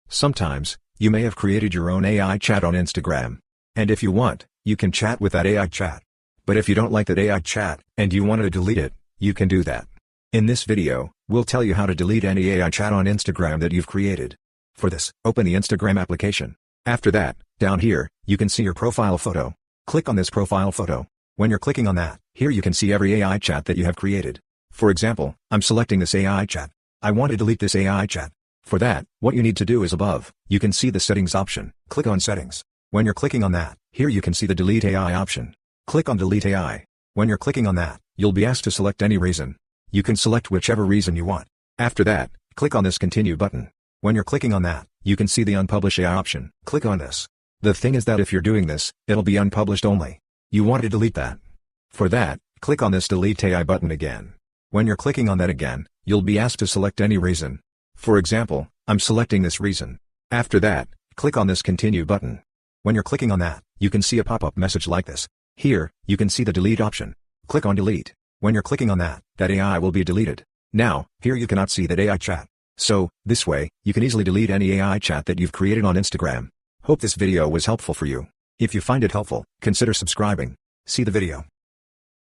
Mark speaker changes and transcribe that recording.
Speaker 1: Sometimes, you may have created your own AI chat on Instagram. And if you want, you can chat with that AI chat. But if you don't like that AI chat, and you want to delete it, you can do that. In this video, we'll tell you how to delete any AI chat on Instagram that you've created. For this, open the Instagram application. After that, down here, you can see your profile photo. Click on this profile photo. When you're clicking on that, here you can see every AI chat that you have created. For example, I'm selecting this AI chat. I want to delete this AI chat. For that, what you need to do is above, you can see the settings option. Click on settings. When you're clicking on that, here you can see the delete AI option. Click on delete AI. When you're clicking on that, you'll be asked to select any reason. You can select whichever reason you want. After that, click on this continue button. When you're clicking on that, you can see the unpublish AI option. Click on this. The thing is that if you're doing this, it'll be unpublished only. You want to delete that. For that, click on this delete AI button again. When you're clicking on that again, you'll be asked to select any reason. For example, I'm selecting this reason. After that, click on this continue button. When you're clicking on that, you can see a pop-up message like this. Here, you can see the delete option. Click on delete. When you're clicking on that, that AI will be deleted. Now, here you cannot see that AI chat. So, this way, you can easily delete any AI chat that you've created on Instagram. Hope this video was helpful for you. If you find it helpful, consider subscribing. See the video.